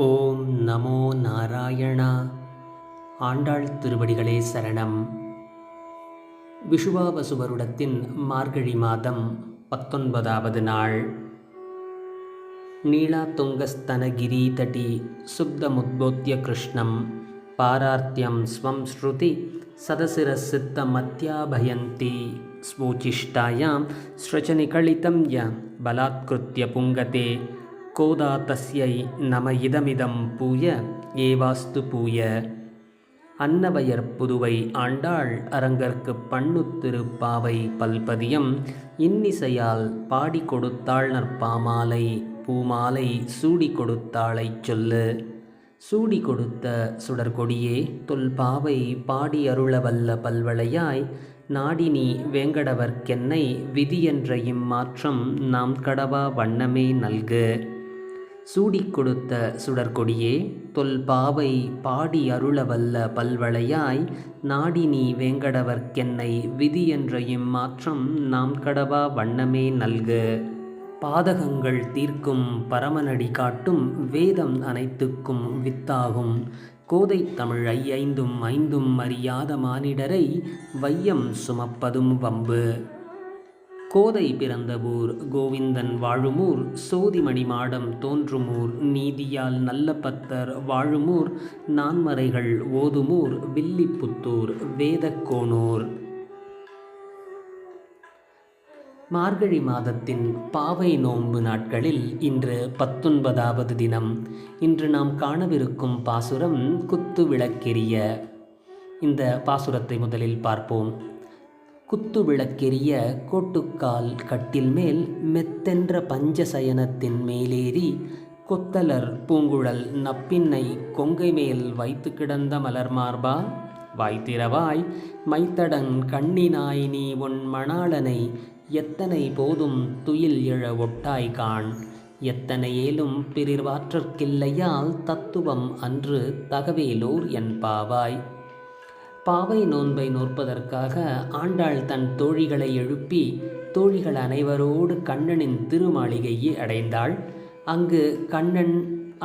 ஓம் நமோ நாராயணா. ஆண்டாள் திருவடிகளே சரணம். விஷுவாவசு வருடத்தின் மார்கழி மாதம் 19வது நாள். நீளாதுங்கஸ்தனகிரீதடி சுப்தமுத்போத்ய கிருஷ்ணம் பாரார்த்தியம் ஸ்வம் ஸ்ருதி சதசிரசித்தமத்யாபயந்தி ஸ்வோச்சிஷ்டாயாம் ஸ்ரஜனிகலிதம் ய பலாத்கிருத்ய புங்கதே கோதா தஸ்யை நம இதமிதம் பூய ஏவாஸ்து பூய. அன்னவயர் புதுவை ஆண்டாள் அரங்கற்கு பண்ணுத்திருப்பாவை பல்பதியம் இன்னிசையால் பாடி கொடுத்தாள் நற்பாமாலை பூமாலை சூடி கொடுத்தாளைச் சொல்லு. சூடி கொடுத்த சுடர்கொடியே தொல்பாவை பாடி அருளவல்ல பல்வளையாய் நாடினி வேங்கடவர்க்கென்னை விதியென்ற இம்மாற்றம் நாம் கடவா வண்ணமே நல்கு. சூடிக் கொடுத்த சுடர்கொடியே தொல்பாவை பாடி அருளவல்ல பல்வளையாய் நாடினி வேங்கடவர்க்கென்னை விதி என்ற இம்மாற்றம் நாம் கடவா வண்ணமே நல்கு. பாதகங்கள் தீர்க்கும் பரமனடி காட்டும் வேதம் அனைத்துக்கும் வித்தாகும் கோதை தமிழ் ஐந்தும் ஐந்தும் அறியாத மானிடரை வையம் சுமப்பதும் வம்பு. கோதை பிறந்த ஊர் கோவிந்தன் வாழுமூர் சோதிமணி மாடம் தோன்றுமூர் நீதியால் நல்ல பத்தர் வாழுமூர் நான்மறைகள் ஓதுமூர் வில்லிபுத்தூர் வேதக்கோனூர். மார்கழி மாதத்தின் பாவை நோன்பு நாட்களில் இன்று 19வது தினம். இன்று நாம் காணவிருக்கும் பாசுரம் குத்து விளக்கெரிய. இந்த பாசுரத்தை முதலில் பார்ப்போம். குத்து விளக்கெரிய கோட்டுக்கால் கட்டில் மேல் மெத்தென்ற பஞ்சசயனத்தின் மேலேறி கொத்தலர் பூங்குழல் நப்பின்னை கொங்கை மேல் வைத்து கிடந்த மலர்மார்பா வாய்த்திரவாய் மைத்தடன் கண்ணினாய் நீ உன் மணாளனை எத்தனை போதும் துயில் எழ ஒட்டாய் காண். எத்தனை ஏலும் பிறிர்வாற்றற்கில்லையால் தத்துவம் அன்று தகவேலோர் என் பாவாய். பாவை நோன்பை நோற்பதற்காக ஆண்டாள் தன் தோழிகளை எழுப்பி தோழிகள் அனைவரோடு கண்ணனின் திருமாளிகையை அடைந்தாள். அங்கு கண்ணன்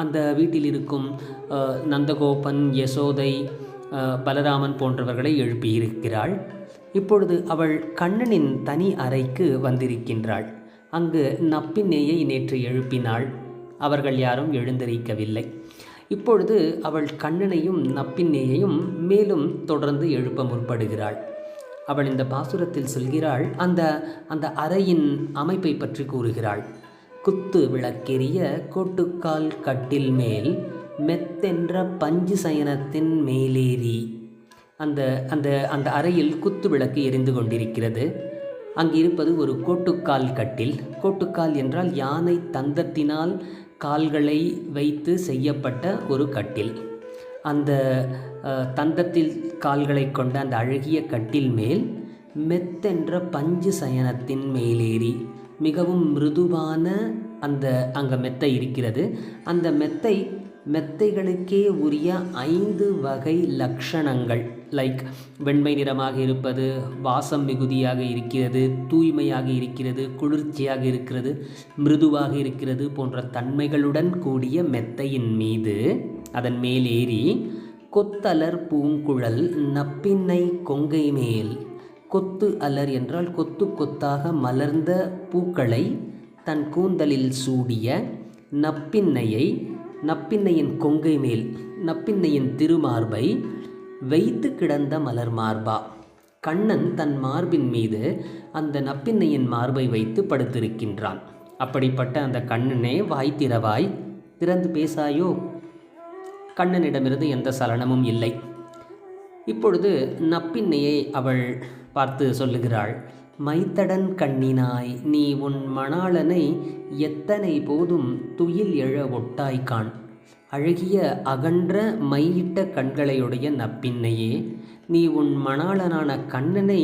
அந்த வீட்டில் இருக்கும் நந்தகோபன் யசோதை பலராமன் போன்றவர்களை எழுப்பியிருக்கிறாள். இப்பொழுது அவள் கண்ணனின் தனி அறைக்கு வந்திருக்கின்றாள். அங்கு நப்பின்னையை நேற்று எழுப்பினாள். அவர்கள் யாரும் எழுந்திருக்கவில்லை. இப்பொழுது அவள் கண்ணனையும் நப்பின்னையையும் மேலும் தொடர்ந்து எழுப்ப முற்படுகிறாள். அவள் இந்த பாசுரத்தில் சொல்கிறாள். அந்த அறையின் அமைப்பை பற்றி கூறுகிறாள். குத்து விளக்கெரிய கோட்டுக்கால் கட்டில் மேல் மெத்தென்ற பஞ்சு சயனத்தின் மேலேறி. அந்த அந்த அந்த அறையில் குத்து விளக்கு எரிந்து கொண்டிருக்கிறது. அங்கு இருப்பது ஒரு கோட்டுக்கால் கட்டில். கோட்டுக்கால் என்றால் யானை தந்தத்தினால் கால்களை வைத்து செய்யப்பட்ட ஒரு கட்டில். அந்த தந்தத்தில் கால்களை கொண்ட அந்த அழகிய கட்டில் மேல் மெத்தென்ற பஞ்சு சயனத்தின் மேலேறி மிகவும் மிருதுவான அங்கே மெத்தை இருக்கிறது. அந்த மெத்தைகளுக்கே உரிய 5 வகை லக்ஷணங்கள், லைக் வெண்மை நிறமாக இருப்பது, வாசம் மிகுதியாக இருக்கிறது, தூய்மையாக இருக்கிறது, குளிர்ச்சியாக இருக்கிறது, மிருதுவாக இருக்கிறது போன்ற தன்மைகளுடன் கூடிய மெத்தையின் மீது அதன் மேலேறி கொத்தலர் பூங்குழல் நப்பின்னை கொங்கை மேல். கொத்து அலர் என்றால் கொத்து கொத்தாக மலர்ந்த பூக்களை தன் கூந்தலில் சூடிய நப்பின்னையின் கொங்கை மேல், நப்பின்னையின் திருமார்பை வைத்து கிடந்த மலர் மார்பா. கண்ணன் தன் மார்பின் மீது அந்த நப்பின்னையின் மார்பை வைத்து படுத்திருக்கின்றான். அப்படிப்பட்ட அந்த கண்ணனே வாய்த்திரவாய் திறந்து பேசாயோ. கண்ணனிடமிருந்து எந்த சலனமும் இல்லை. இப்பொழுது நப்பின்னையை அவள் பார்த்து சொல்லுகிறாள். மைத்தடன் கண்ணினாய் நீ உன் மணாளனை எத்தனை போதும் துயில் எழ ஒட்டாய்கான். அழகிய அகன்ற மையிட்ட கண்களையுடைய நப்பின்னையே, நீ உன் மணாளனான கண்ணனை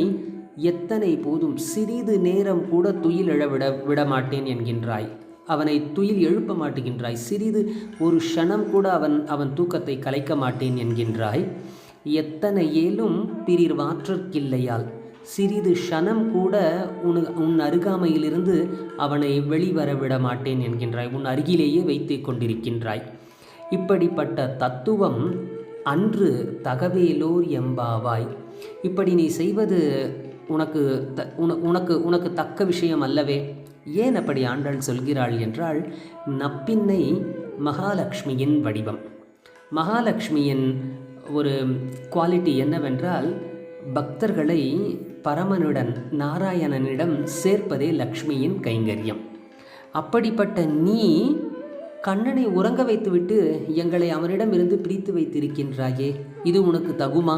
எத்தனை போதும் சிறிது நேரம் கூட துயில் எழ விடமாட்டேன் என்கின்றாய். அவனை துயில் எழுப்ப மாட்டுகின்றாய். சிறிது ஒரு க்ஷணம் கூட அவன் தூக்கத்தை கலைக்க மாட்டேன் என்கின்றாய். எத்தனை ஏலும் பிறிர் வாற்றற்கில்லையால் சிறிது க்ஷணம் கூட உன் அருகாமையிலிருந்து அவனை வெளிவர விட மாட்டேன் என்கின்றாய். உன் அருகிலேயே வைத்து கொண்டிருக்கின்றாய். இப்படிப்பட்ட தத்துவம் அன்று தகவேலோர் எம்பாவாய். இப்படி நீ செய்வது உனக்கு உனக்கு உனக்கு தக்க விஷயம் அல்லவே. ஏன் அப்படி ஆண்டாள் சொல்கிறாள் என்றால், நப்பின்னை மகாலட்சுமியின் வடிவம். மகாலட்சுமியின் ஒரு குவாலிட்டி என்னவென்றால், பக்தர்களை பரமனுடன் நாராயணனிடம் சேர்ப்பதே லக்ஷ்மியின் கைங்கரியம். அப்படிப்பட்ட நீ கண்ணனை உறங்க வைத்துவிட்டு எங்களை அவனிடமிருந்து பிரித்து வைத்திருக்கின்றாயே, இது உனக்கு தகுமா?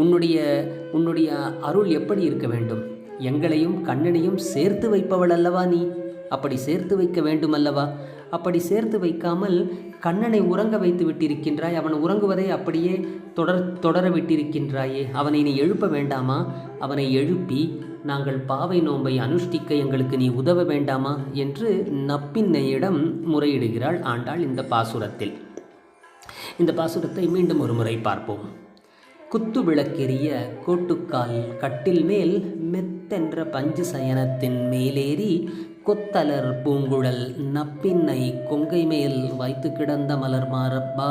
உன்னுடைய அருள் எப்படி இருக்க வேண்டும்? எங்களையும் கண்ணனையும் சேர்த்து வைப்பவள் அல்லவா நீ? அப்படி சேர்த்து வைக்க வேண்டும் அல்லவா? அப்படி சேர்த்து வைக்காமல் கண்ணனை உறங்க வைத்து விட்டிருக்கின்றாய். அவன் உறங்குவதை அப்படியே தொடர விட்டிருக்கின்றாயே. அவனை நீ எழுப்ப வேண்டாமா? அவனை எழுப்பி நாங்கள் பாவை நோன்பை அனுஷ்டிக்க எங்களுக்கு நீ உதவ வேண்டாமா என்று நப்பின்னையிடம் முறையிடுகிறாள் ஆண்டாள் இந்த பாசுரத்தில். இந்த பாசுரத்தை மீண்டும் ஒரு முறை பார்ப்போம். குத்து விளக்கெரிய கோட்டுக்கால் கட்டில் மேல் மெத்தென்ற பஞ்சு சயனத்தின் மேலேறி கொத்தலர் பூங்குழல் நப்பின்னை கொங்கை மேல் வைத்து கிடந்த மலர் மாரப்பா,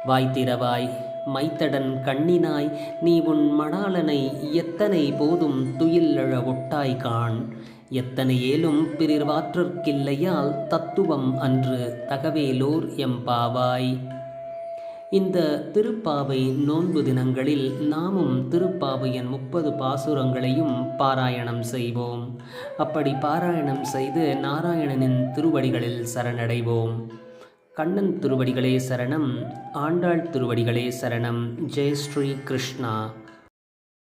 வாய்த்திரவாய் மைத்தடன் கண்ணினாய் நீ உன் மணாளனை எத்தனை போதும் துயில் எழ ஒட்டாய் காண், எத்தனை ஏலும் பிறிர்வாற்றற்கில்லையால் தத்துவம் அன்று தகவேலோர் எம்பாவாய். இந்த திருப்பாவை நோன்பு தினங்களில் நாமும் திருப்பாவையின் 30 பாசுரங்களையும் பாராயணம் செய்வோம். அப்படி பாராயணம் செய்து நாராயணனின் திருவடிகளில் சரணடைவோம். கண்ணன் திருவடிகளே சரணம், ஆண்டாள் திருவடிகளே சரணம். ஜெய் ஸ்ரீ கிருஷ்ணா.